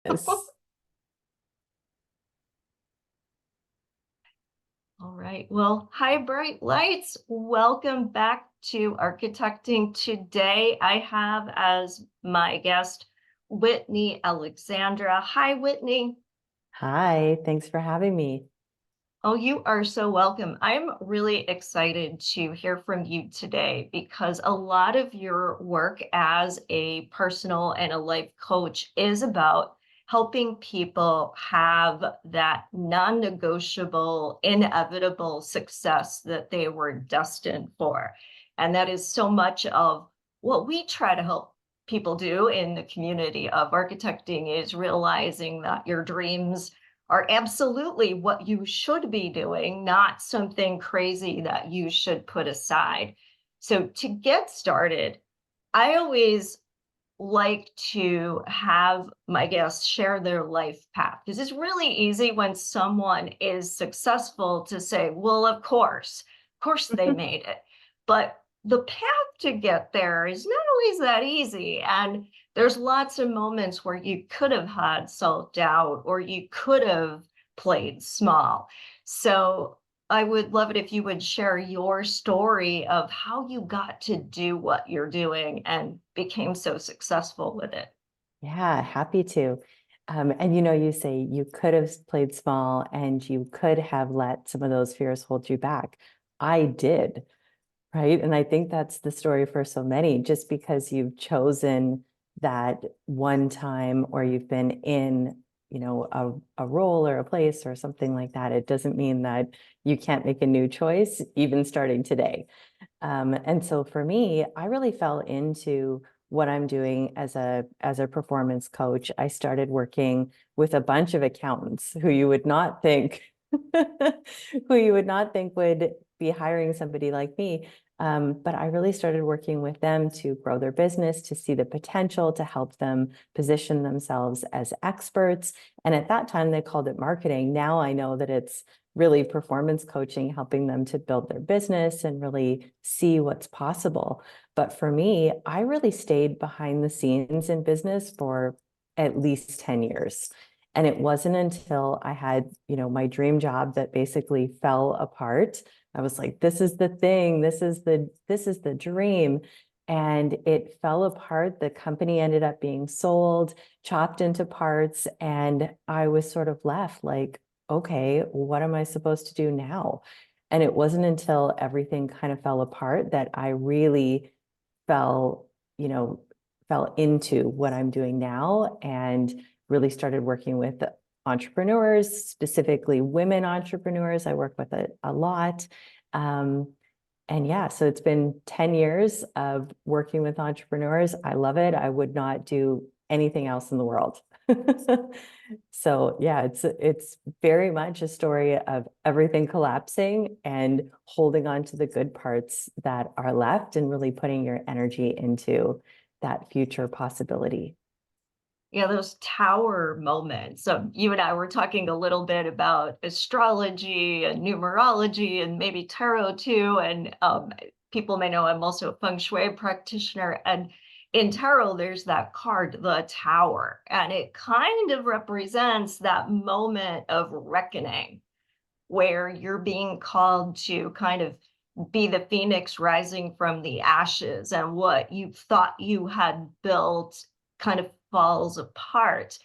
Yes. All right. Well, hi, bright lights. Welcome back to Architecting. Today, I have as my guest Whitney Alexandra. Hi, Whitney. Hi, thanks for having me. Oh, you are so welcome. I'm really excited to hear from you today because a lot of your work as a personal and a life coach is about helping people have that non-negotiable, inevitable success that they were destined for. And that is so much of what we try to help people do in the community of architecting is realizing that your dreams are absolutely what you should be doing, not something crazy that you should put aside. So, to get started, I always like to have my guests share their life path because it's really easy when someone is successful to say, well, of course they made it. But the path to get there is not always that easy. And there's lots of moments where you could have had self doubt or you could have played small. So I would love it if you would share your story of how you got to do what you're doing and became so successful with it. Yeah, happy to. And you say you could have played small and you could have let some of those fears hold you back. I did, right? And I think that's the story for so many. Just because you've chosen that one time or you've been in, a role or a place or something like that, it doesn't mean that you can't make a new choice, even starting today. And so for me, I really fell into what I'm doing as a performance coach. I started working with a bunch of accountants who you would not think who you would not think would be hiring somebody like me. But I really started working with them to grow their business, to see the potential, to help them position themselves as experts. And at that time, they called it marketing. Now I know that it's really performance coaching, helping them to build their business and really see what's possible. But for me, I really stayed behind the scenes in business for at least 10 years. And it wasn't until I had, my dream job that basically fell apart. I was like, this is the thing, this is the dream. And it fell apart. The company ended up being sold, chopped into parts, and I was sort of left like, okay, what am I supposed to do now? And it wasn't until everything kind of fell apart that I really fell, you know, fell into what I'm doing now and really started working with entrepreneurs, specifically women entrepreneurs. I work with a lot. Um, and yeah, so it's been 10 years of working with entrepreneurs. I love it. I would not do anything else in the world. So yeah, it's very much a story of everything collapsing and holding on to the good parts that are left and really putting your energy into that future possibility. Yeah, those tower moments. So you and I were talking a little bit about astrology and numerology and maybe tarot too. And people may know I'm also a feng shui practitioner. And in tarot, there's that card, the tower, and it kind of represents that moment of reckoning where you're being called to kind of be the phoenix rising from the ashes and what you thought you had built kind of falls apart.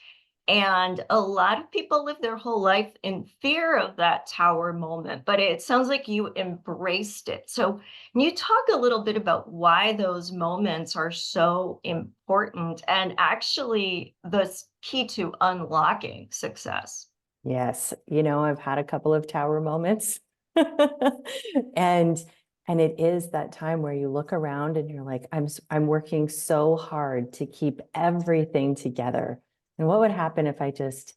And a lot of people live their whole life in fear of that tower moment, but it sounds like you embraced it. So, can you talk a little bit about why those moments are so important and actually the key to unlocking success? Yes, I've had a couple of tower moments. And and it is that time where you look around and you're like, I'm working so hard to keep everything together. And what would happen if I just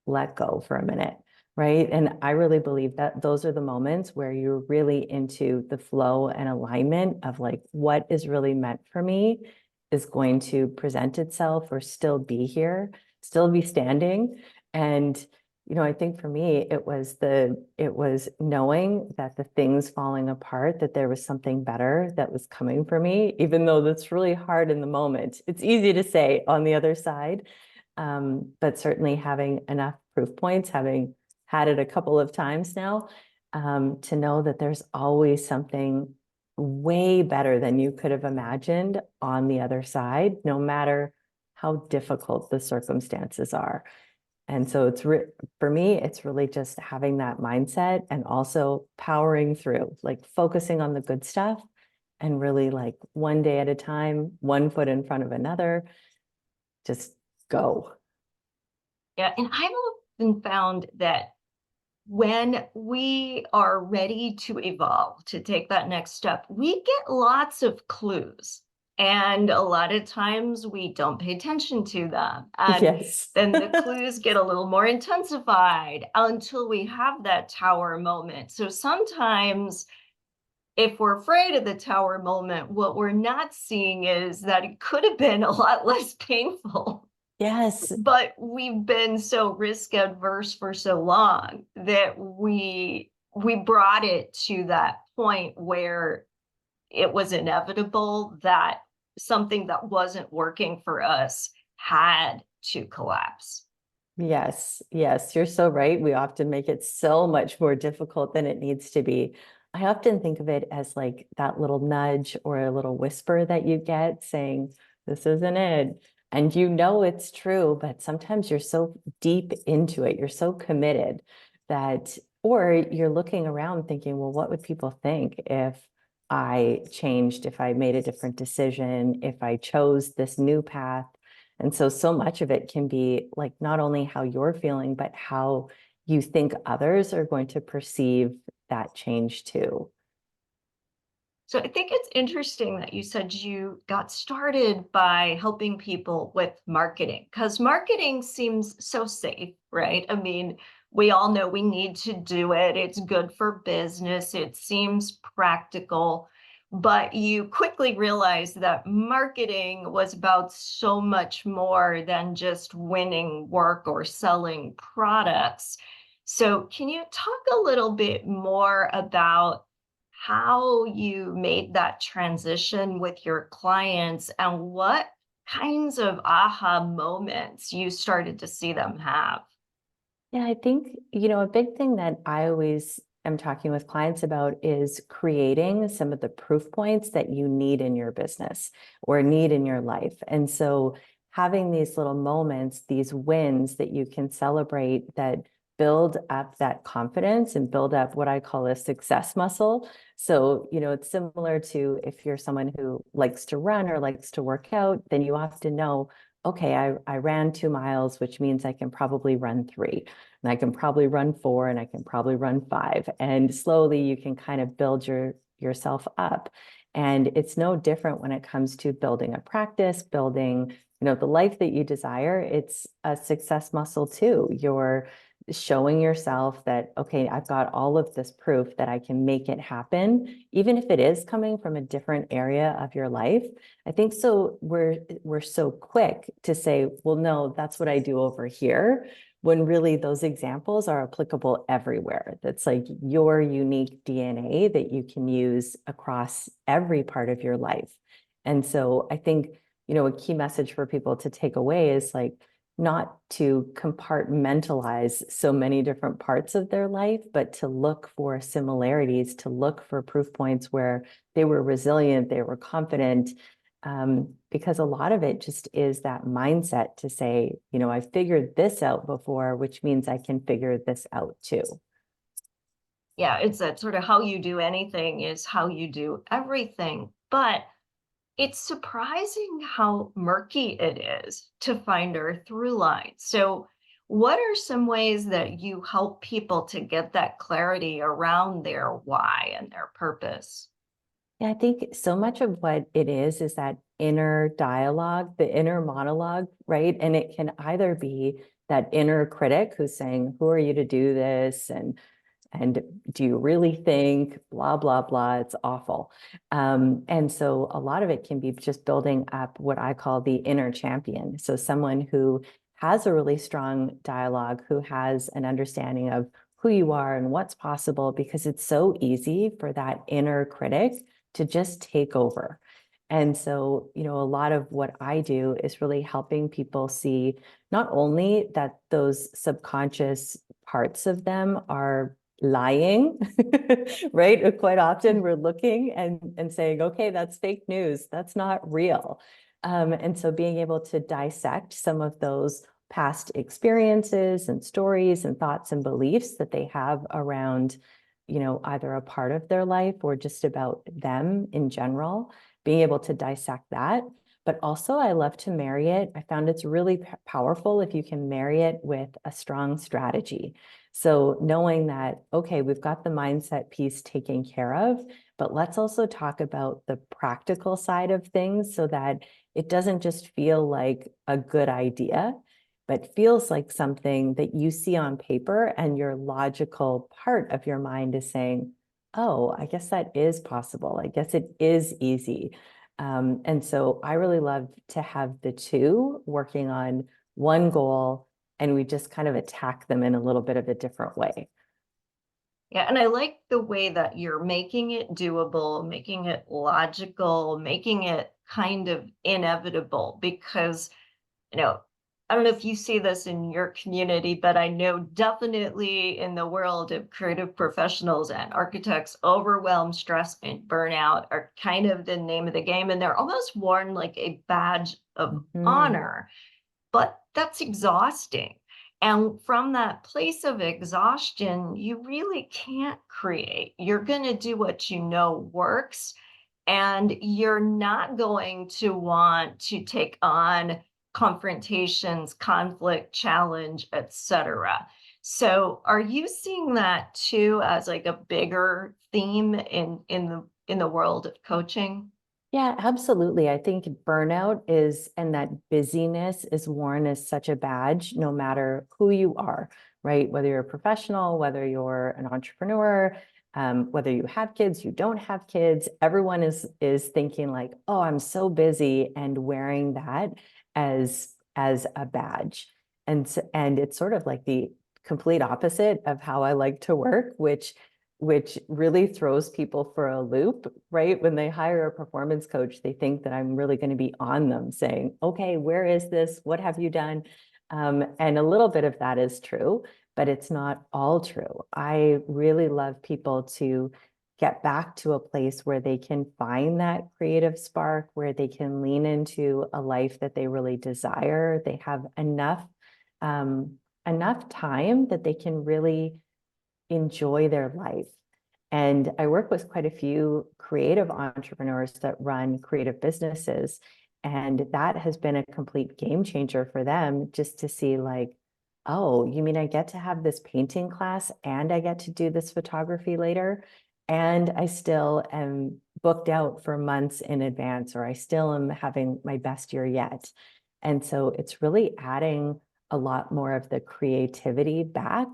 let go for a minute, right? And I really believe that those are the moments where you're really into the flow and alignment of like what is really meant for me is going to present itself or still be here, still be standing. And I think for me, it was knowing that the things falling apart, that there was something better that was coming for me, even though that's really hard in the moment. It's easy to say on the other side, But certainly having enough proof points, having had it a couple of times now, to know that there's always something way better than you could have imagined on the other side, no matter how difficult the circumstances are. And so for me, it's really just having that mindset and also powering through, like focusing on the good stuff and really like one day at a time, one foot in front of another, just go. Yeah, and I've often found that when we are ready to evolve, to take that next step, we get lots of clues. And a lot of times we don't pay attention to them. And Yes. then the clues get a little more intensified until we have that tower moment. So sometimes, if we're afraid of the tower moment, what we're not seeing is that it could have been a lot less painful. Yes. But we've been so risk adverse for so long that we brought it to that point where it was inevitable that something that wasn't working for us had to collapse. Yes, yes, you're so right. We often make it so much more difficult than it needs to be. I often think of it as like that little nudge or a little whisper that you get saying, this isn't it. And you know it's true, but sometimes you're so deep into it, you're so committed that, or you're looking around thinking, well, what would people think if I changed, if I made a different decision, if I chose this new path? And so, so much of it can be like not only how you're feeling, but how you think others are going to perceive that change too. So I think it's interesting that you said you got started by helping people with marketing because marketing seems so safe, right? I mean, we all know we need to do it. It's good for business. It seems practical. But you quickly realized that marketing was about so much more than just winning work or selling products. So, can you talk a little bit more about how you made that transition with your clients and what kinds of aha moments you started to see them have? Yeah, I think, a big thing that I always am talking with clients about is creating some of the proof points that you need in your business or need in your life. And so having these little moments, these wins that you can celebrate that build up that confidence and build up what I call a success muscle. So, it's similar to if you're someone who likes to run or likes to work out, then you often know, okay, I ran 2 miles, which means I can probably run 3. And I can probably run 4 and I can probably run 5. And slowly you can kind of build yourself up. And it's no different when it comes to building a practice, building, the life that you desire. It's a success muscle too. You're showing yourself that, okay, I've got all of this proof that I can make it happen, even if it is coming from a different area of your life. I think so we're so quick to say, well, no, that's what I do over here, when really those examples are applicable everywhere. That's like your unique DNA that you can use across every part of your life. And so I think, a key message for people to take away is like not to compartmentalize so many different parts of their life, but to look for similarities, to look for proof points where they were resilient, they were confident, because a lot of it just is that mindset to say, I figured this out before, which means I can figure this out too. Yeah, it's that sort of how you do anything is how you do everything. But it's surprising how murky it is to find our through line. So, what are some ways that you help people to get that clarity around their why and their purpose? Yeah, I think so much of what it is that inner dialogue, the inner monologue, right? And it can either be that inner critic who's saying, who are you to do this? And do you really think blah, blah, blah, it's awful. And so a lot of it can be just building up what I call the inner champion. So someone who has a really strong dialogue, who has an understanding of who you are and what's possible, because it's so easy for that inner critic to just take over. And so, a lot of what I do is really helping people see not only that those subconscious parts of them are lying, right? Quite often we're looking and saying, okay, that's fake news. That's not real. And so being able to dissect some of those past experiences and stories and thoughts and beliefs that they have around, either a part of their life or just about them in general, being able to dissect that. But also, I love to marry it. I found it's really powerful if you can marry it with a strong strategy. So knowing that, okay, we've got the mindset piece taken care of, but let's also talk about the practical side of things so that it doesn't just feel like a good idea, but feels like something that you see on paper and your logical part of your mind is saying, oh, I guess that is possible. I guess it is easy. And so I really love to have the two working on one goal, and we just kind of attack them in a little bit of a different way. Yeah, and I like the way that you're making it doable, making it logical, making it kind of inevitable because, you know, I don't know if you see this in your community, but I know definitely in the world of creative professionals and architects, overwhelm, stress, and burnout are kind of the name of the game. And they're almost worn like a badge of Mhm. honor, but that's exhausting. And from that place of exhaustion, you really can't create. You're going to do what you know works, and you're not going to want to take on confrontations, conflict, challenge, etc. So, are you seeing that too as like a bigger theme in the world of coaching? Yeah, absolutely. I think burnout is, and that busyness is worn as such a badge, no matter who you are, right? Whether you're a professional, whether you're an entrepreneur, whether you have kids, you don't have kids, everyone is thinking like, oh, I'm so busy, and wearing that as a badge. And it's sort of like the complete opposite of how I like to work, which really throws people for a loop, right? When they hire a performance coach, they think that I'm really going to be on them saying, okay, where is this? What have you done? And a little bit of that is true, but it's not all true. I really love people to get back to a place where they can find that creative spark, where they can lean into a life that they really desire. They have um, enough time that they can really enjoy their life. And I work with quite a few creative entrepreneurs that run creative businesses. And that has been a complete game changer for them, just to see like, oh, you mean I get to have this painting class and I get to do this photography later? And I still am booked out for months in advance, or I still am having my best year yet. And so it's really adding a lot more of the creativity back.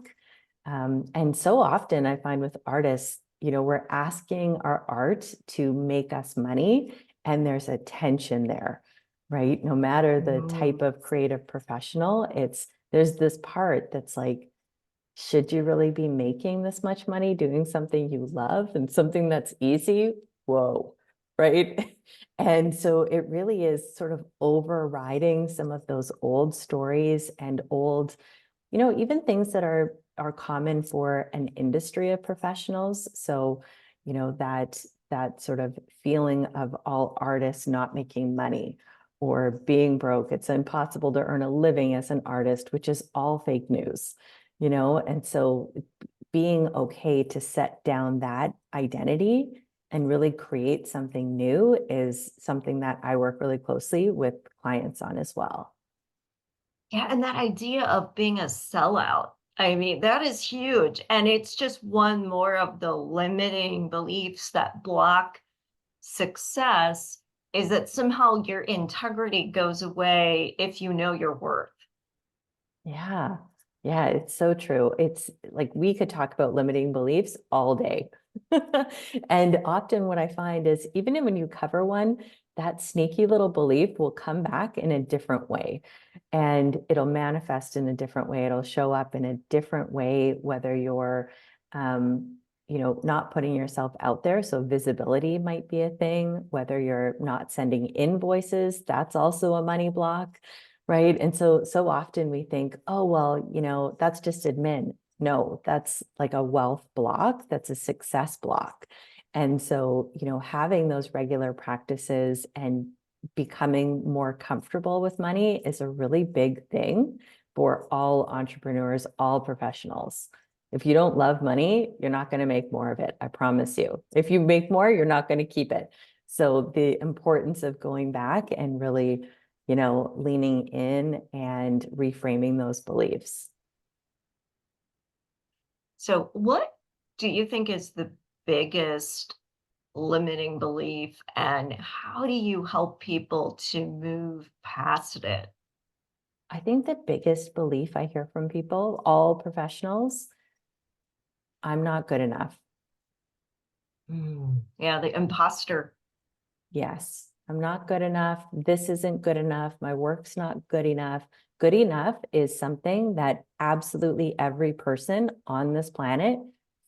And so often I find with artists, we're asking our art to make us money, and there's a tension there, right? No matter the type Mm. of creative professional, there's this part that's like, should you really be making this much money doing something you love and something that's easy? Whoa, right? And so it really is sort of overriding some of those old stories and old, even things that are common for an industry of professionals. So, that sort of feeling of all artists not making money or being broke. It's impossible to earn a living as an artist, which is all fake news, and so being okay to set down that identity and really create something new is something that I work really closely with clients on as well. Yeah, and that idea of being a sellout, I mean, that is huge. And it's just one more of the limiting beliefs that block success is that somehow your integrity goes away if you know your worth. Yeah. Yeah, it's so true. It's like we could talk about limiting beliefs all day. And often what I find is even when you cover one, that sneaky little belief will come back in a different way, and it'll manifest in a different way. It'll show up in a different way, whether you're not putting yourself out there. So visibility might be a thing, whether you're not sending invoices, that's also a money block, right? And so often we think, oh, well, that's just admin. No, that's like a wealth block. That's a success block. And so, having those regular practices and becoming more comfortable with money is a really big thing for all entrepreneurs, all professionals. If you don't love money, you're not going to make more of it. I promise you. If you make more, you're not going to keep it. So the importance of going back and really, leaning in and reframing those beliefs. So, what do you think is the biggest limiting belief, and how do you help people to move past it? I think the biggest belief I hear from people, all professionals, I'm not good enough. Yeah, the imposter. Yes, I'm not good enough. This isn't good enough. My work's not good enough. Good enough is something that absolutely every person on this planet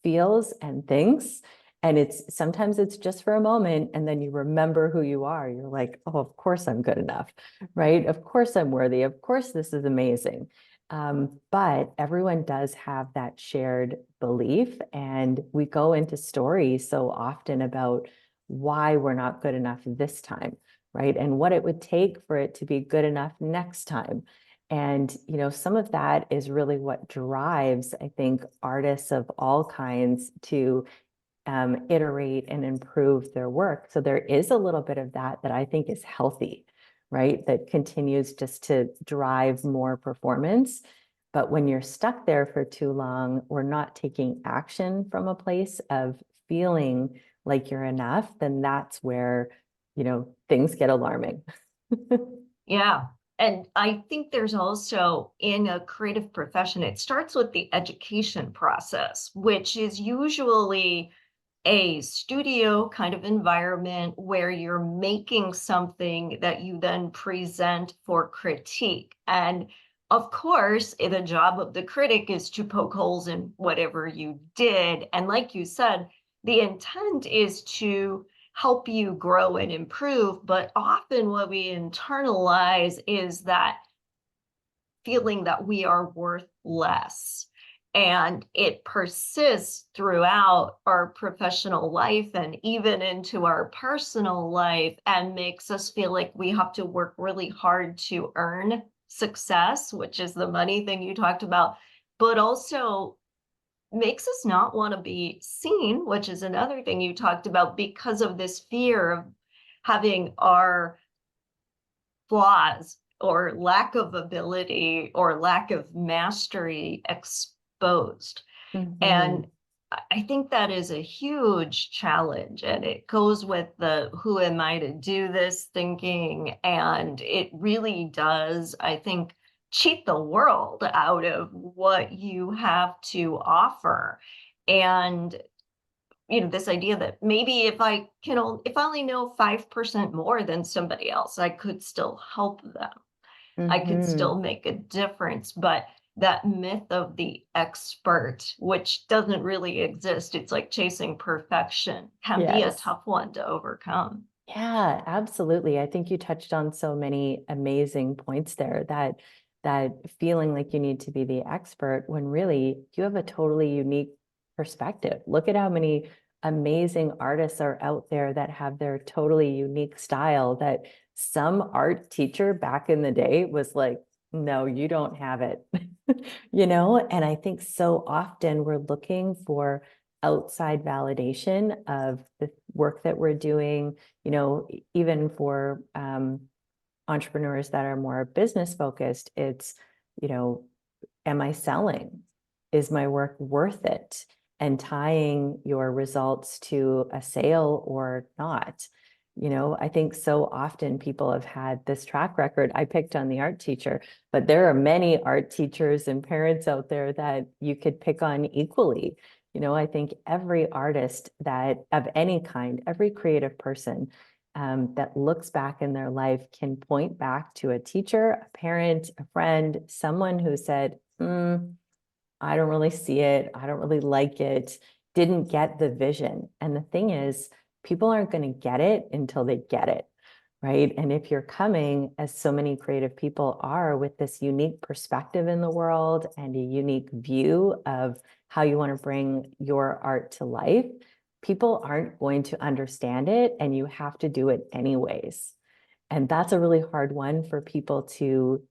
feels and thinks. And sometimes it's just for a moment, and then you remember who you are. You're like, oh, of course I'm good enough, right? Of course I'm worthy. Of course this is amazing. But everyone does have that shared belief. And we go into stories so often about why we're not good enough this time, right? And what it would take for it to be good enough next time. And, some of that is really what drives, I think, artists of all kinds to iterate and improve their work. So there is a little bit of that I think is healthy, right? That continues just to drive more performance. But when you're stuck there for too long, or not taking action from a place of feeling like you're enough, then that's where, things get alarming. Yeah. And I think there's also in a creative profession, it starts with the education process, which is usually a studio kind of environment where you're making something that you then present for critique. And of course, the job of the critic is to poke holes in whatever you did. And like you said, the intent is to help you grow and improve. But often what we internalize is that feeling that we are worth less. And it persists throughout our professional life and even into our personal life, and makes us feel like we have to work really hard to earn success, which is the money thing you talked about, but also makes us not want to be seen, which is another thing you talked about, because of this fear of having our flaws or lack of ability or lack of mastery exposed. And Mhm. I think that is a huge challenge. And it goes with the who am I to do this thinking. And it really does, I think, cheat the world out of what you have to offer. And this idea that maybe if I only know 5% more than somebody else, I could still help them. I could still Mhm. make a difference. But that myth of the expert, which doesn't really exist, it's like chasing perfection, can be a Yes. tough one to overcome. Yeah, absolutely. I think you touched on so many amazing points there, that feeling like you need to be the expert when really you have a totally unique perspective. Look at how many amazing artists are out there that have their totally unique style, that some art teacher back in the day was like, no, you don't have it. And I think so often we're looking for outside validation of the work that we're doing, even for entrepreneurs that are more business focused. It's, you know, am I selling? Is my work worth it? And tying your results to a sale or not. I think so often people have had this track record. I picked on the art teacher, but there are many art teachers and parents out there that you could pick on equally. I think every artist that of any kind, every creative person that looks back in their life can point back to a teacher, a parent, a friend, someone who said, I don't really see it. I don't really like it. didn't get the vision. And the thing is, people aren't going to get it until they get it, right? And if you're coming, as so many creative people are, with this unique perspective in the world and a unique view of how you want to bring your art to life, people aren't going to understand it, and you have to do it anyways. And that's a really hard one for people to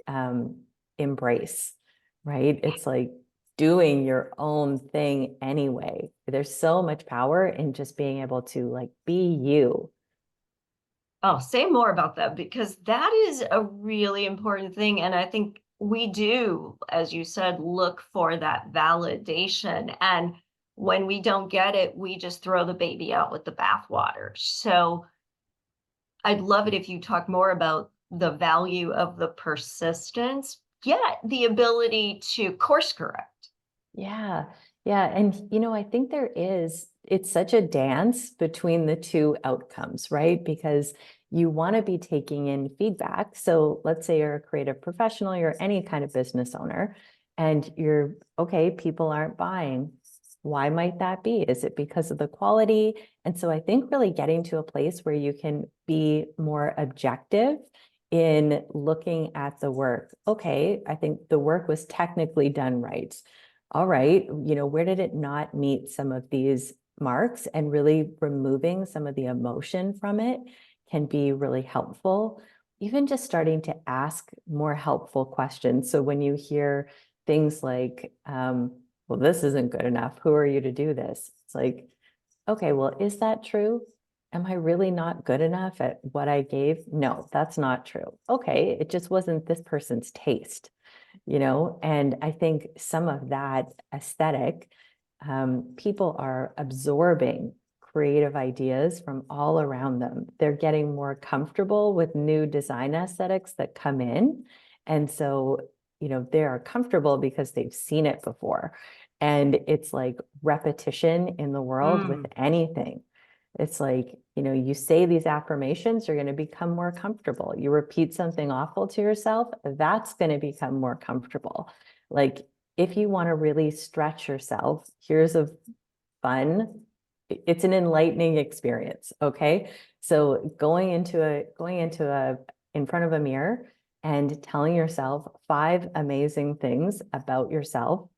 um, embrace, right? It's like doing your own thing anyway. There's so much power in just being able to like be you. Oh, say more about that because that is a really important thing. And I think we do, as you said, look for that validation. And when we don't get it, we just throw the baby out with the bathwater. So I'd love it if you talk more about the value of the persistence, yet the ability to course correct. Yeah. Yeah. And, I think it's such a dance between the two outcomes, right? Because you want to be taking in feedback. So let's say you're a creative professional, you're any kind of business owner, and you're okay, people aren't buying. Why might that be? Is it because of the quality? And so I think really getting to a place where you can be more objective in looking at the work. Okay, I think the work was technically done right. All right, where did it not meet some of these marks? And really removing some of the emotion from it can be really helpful. Even just starting to ask more helpful questions. So when you hear things like, well, this isn't good enough. Who are you to do this? It's like, okay, well, is that true? Am I really not good enough at what I gave? No, that's not true. Okay, it just wasn't this person's taste. And I think some of that aesthetic, people are absorbing creative ideas from all around them. They're getting more comfortable with new design aesthetics that come in. And so, they are comfortable because they've seen it before. And it's like repetition in the world with Mm. anything. It's like, you say these affirmations, you're going to become more comfortable. You repeat something awful to yourself, that's going to become more comfortable. Like, if you want to really stretch yourself, here's a fun, it's an enlightening experience. Okay. So in front of a mirror and telling yourself 5 amazing things about yourself,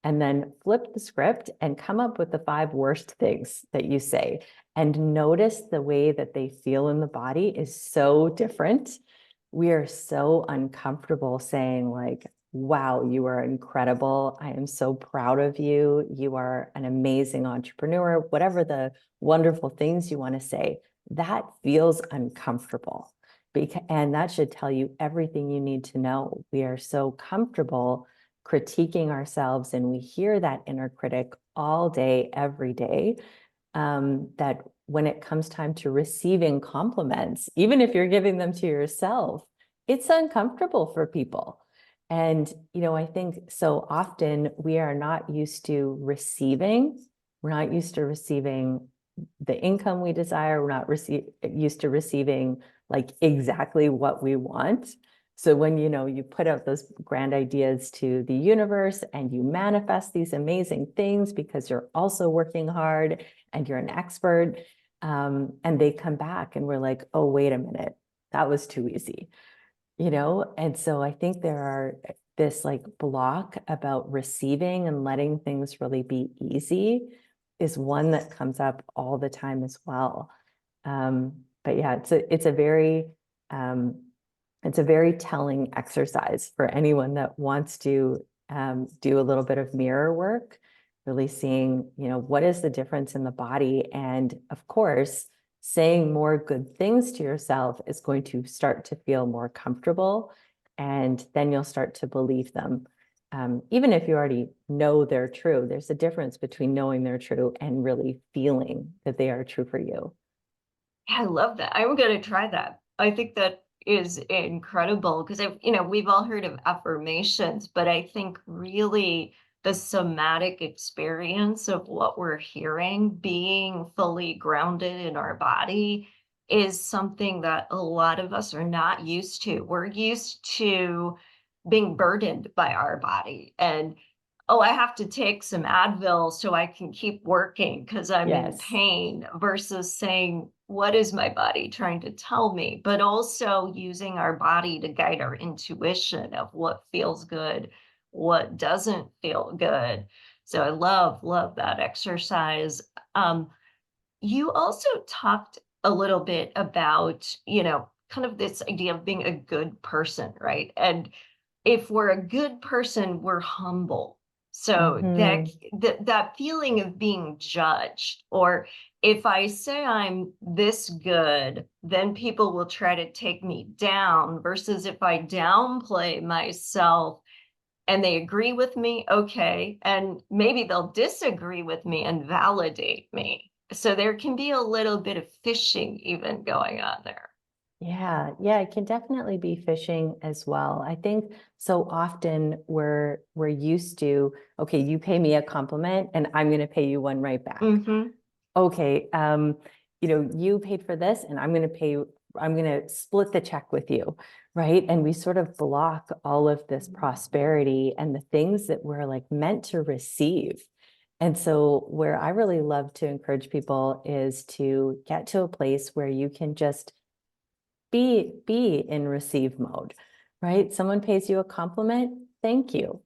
and then flip the script and come up with the 5 worst things that you say, and notice the way that they feel in the body is so different. We are so uncomfortable saying like, wow, you are incredible. I am so proud of you. You are an amazing entrepreneur, whatever the wonderful things you want to say. That feels uncomfortable. And that should tell you everything you need to know. We are so comfortable critiquing ourselves, and we hear that inner critic all day, every day, that when it comes time to receiving compliments, even if you're giving them to yourself, it's uncomfortable for people. And, I think so often we are not used to receiving. We're not used to receiving the income we desire. We're not used to receiving like exactly what we want. So when, you put out those grand ideas to the universe and you manifest these amazing things because you're also working hard and you're an expert, and they come back and we're like, oh, wait a minute, that was too easy, And so I think there are this like block about receiving and letting things really be easy is one that comes up all the time as well. But yeah, um, it's a very telling exercise for anyone that wants to do a little bit of mirror work, really seeing, what is the difference in the body. And of course, saying more good things to yourself is going to start to feel more comfortable. And then you'll start to believe them. Even if you already know they're true, there's a difference between knowing they're true and really feeling that they are true for you. I love that. I'm going to try that. I think that is incredible because we've all heard of affirmations, but I think really the somatic experience of what we're hearing, being fully grounded in our body, is something that a lot of us are not used to. We're used to being burdened by our body and oh, I have to take some Advil so I can keep working because I'm in Yes. pain, versus saying, what is my body trying to tell me? But also using our body to guide our intuition of what feels good, what doesn't feel good. So I love that exercise. Um, you also talked a little bit about, kind of this idea of being a good person, right? And if we're a good person, we're humble. So that Hmm. that feeling of being judged, or if I say I'm this good, then people will try to take me down, versus if I downplay myself and they agree with me, okay, and maybe they'll disagree with me and validate me. So there can be a little bit of fishing even going on there. Yeah, yeah, it can definitely be phishing as well. I think so often we're used to, okay, you pay me a compliment and I'm going to pay you one right back. Mhm. Okay, you paid for this and I'm going to split the check with you, right? And we sort of block all of this prosperity and the things that we're like meant to receive. And so where I really love to encourage people is to get to a place where you can just be in receive mode, right? Someone pays you a compliment, thank you.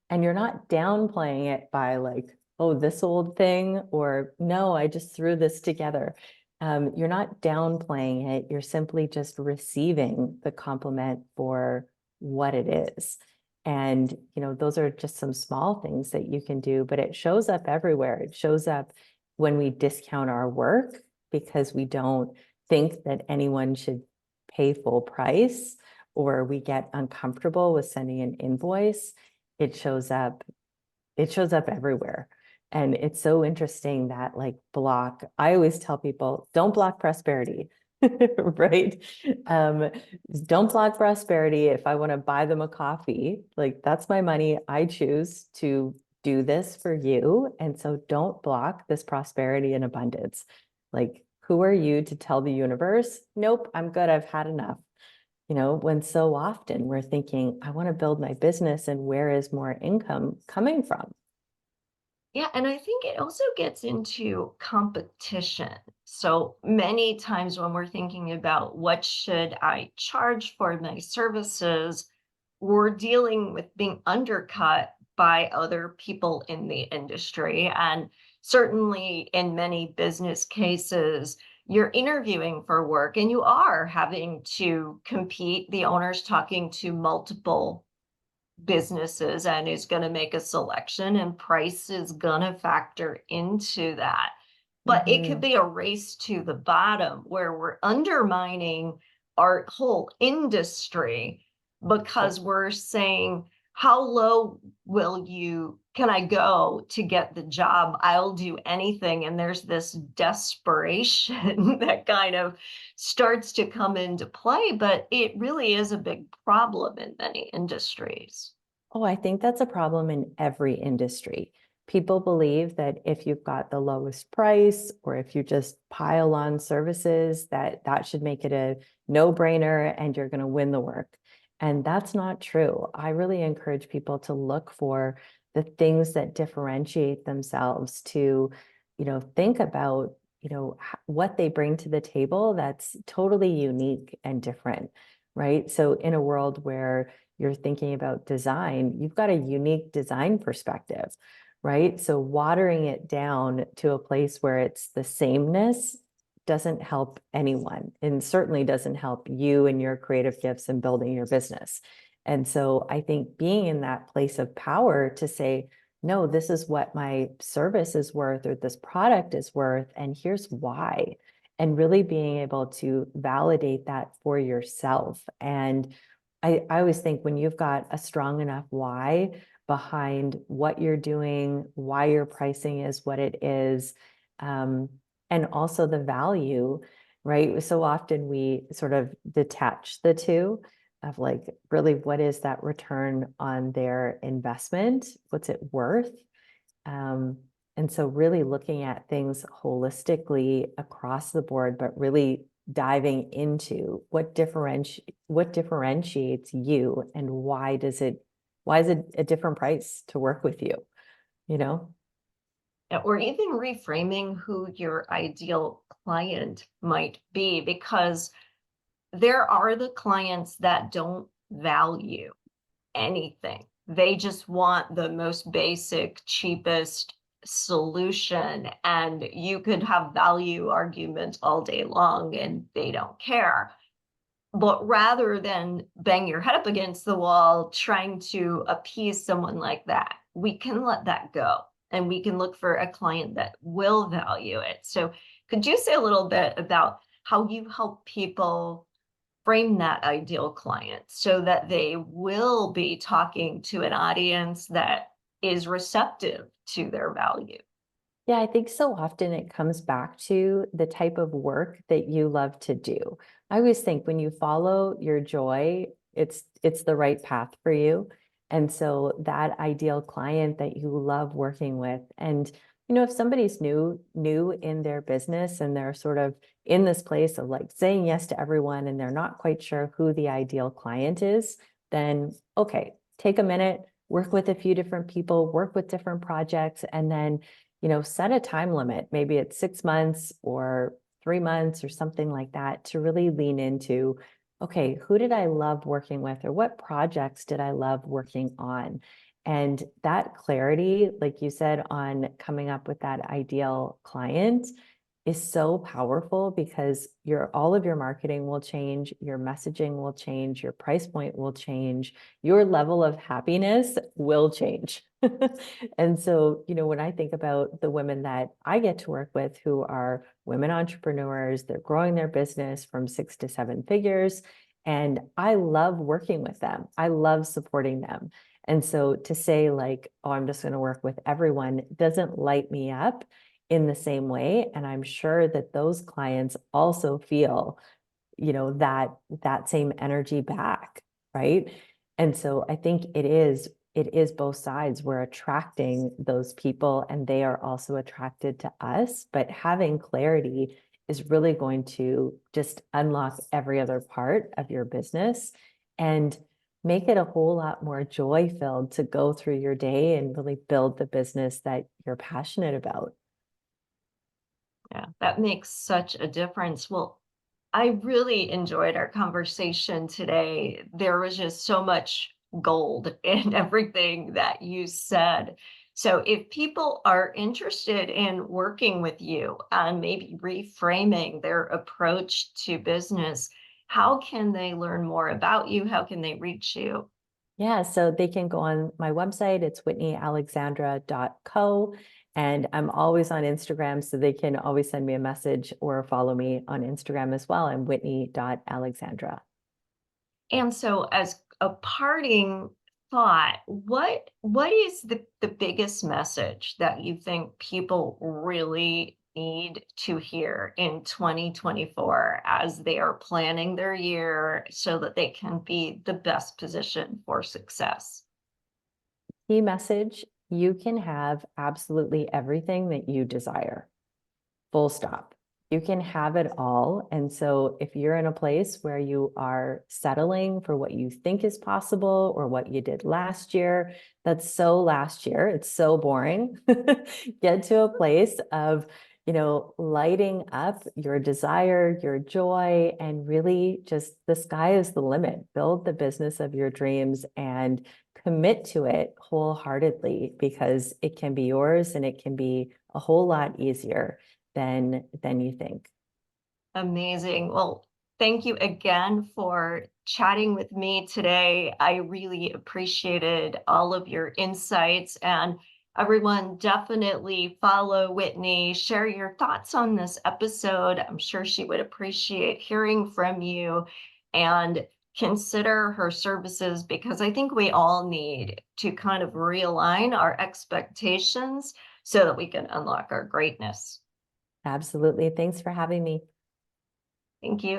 And you're not downplaying it by like, oh, this old thing, or no, I just threw this together. You're not downplaying it. You're simply just receiving the compliment for what it is. And, those are just some small things that you can do, but it shows up everywhere. It shows up when we discount our work because we don't think that anyone should pay full price, or we get uncomfortable with sending an invoice. It shows up it shows up everywhere. And it's so interesting that like block, I always tell people, don't block prosperity. Right? um don't block prosperity. If I want to buy them a coffee, like that's my money, I choose to do this for you, and so don't block this prosperity and abundance. Like, who are you to tell the universe, nope, I'm good, I've had enough? When so often we're thinking, I want to build my business, and where is more income coming from? Yeah, and I think it also gets into competition. So many times when we're thinking about what should I charge for my services, we're dealing with being undercut by other people in the industry. And certainly in many business cases, you're interviewing for work and you are having to compete. The owner's talking to multiple businesses and is going to make a selection, and price is going to factor into that. But it could Mhm. be a race to the bottom where we're undermining our whole industry because we're saying, how low will you can I go to get the job? I'll do anything. And there's this desperation that kind of starts to come into play, but it really is a big problem in many industries. Oh, I think that's a problem in every industry. People believe that if you've got the lowest price, or if you just pile on services, that should make it a no-brainer and you're going to win the work. And that's not true. I really encourage people to look for the things that differentiate themselves, to, think about, what they bring to the table that's totally unique and different, right? So in a world where you're thinking about design, you've got a unique design perspective, right? So watering it down to a place where it's the sameness doesn't help anyone, and certainly doesn't help you and your creative gifts and building your business. And so I think being in that place of power to say, no, this is what my service is worth, or this product is worth, and here's why. And really being able to validate that for yourself. And I always think when you've got a strong enough why behind what you're doing, why your pricing is what it is, um, and also the value, right? So often we sort of detach the two of like, really, what is that return on their investment? What's it worth? Um, and so really looking at things holistically across the board, but really diving into what differentiates you, and Why is it a different price to work with you? You know? Or even reframing who your ideal client might be, because there are the clients that don't value anything. They just want the most basic, cheapest solution, and you could have value arguments all day long and they don't care. But rather than bang your head up against the wall trying to appease someone like that, we can let that go and we can look for a client that will value it. So, could you say a little bit about how you help people frame that ideal client so that they will be talking to an audience that is receptive to their value? Yeah, I think so often it comes back to the type of work that you love to do. I always think when you follow your joy, it's the right path for you. And so that ideal client that you love working with. And if somebody's new in their business and they're sort of in this place of like saying yes to everyone and they're not quite sure who the ideal client is, then okay, take a minute, work with a few different people, work with different projects, and then set a time limit. Maybe it's 6 months or 3 months or something like that to really lean into, okay, who did I love working with or what projects did I love working on? And that clarity, like you said, on coming up with that ideal client is so powerful because all of your marketing will change, your messaging will change, your price point will change, your level of happiness will change. And so, when I think about the women that I get to work with who are women entrepreneurs, they're growing their business from 6 to 7 figures, and I love working with them. I love supporting them. And so to say like, oh, I'm just going to work with everyone doesn't light me up in the same way. And I'm sure that those clients also feel, that same energy back, right? And so I think it is both sides. We're attracting those people and they are also attracted to us, but having clarity is really going to just unlock every other part of your business and make it a whole lot more joy filled to go through your day and really build the business that you're passionate about. Yeah, that makes such a difference. Well, I really enjoyed our conversation today. There was just so much gold in everything that you said. So, if people are interested in working with you and maybe reframing their approach to business, how can they learn more about you? How can they reach you? Yeah, so they can go on my website. It's whitneyalexandra.co. And I'm always on Instagram, so they can always send me a message or follow me on Instagram as well. I'm whitney.alexandra. And so, as a parting thought, what is the biggest message that you think people really need to hear in 2024 as they are planning their year so that they can be the best position for success? Key message, you can have absolutely everything that you desire. Full stop. You can have it all. And so if you're in a place where you are settling for what you think is possible or what you did last year, that's so last year. It's so boring. Get to a place of, lighting up your desire, your joy, and really just the sky is the limit. Build the business of your dreams and commit to it wholeheartedly because it can be yours and it can be a whole lot easier than you think. Amazing. Well, thank you again for chatting with me today. I really appreciated all of your insights, and everyone definitely follow Whitney, share your thoughts on this episode. I'm sure she would appreciate hearing from you, and consider her services because I think we all need to kind of realign our expectations so that we can unlock our greatness. Absolutely. Thanks for having me. Thank you.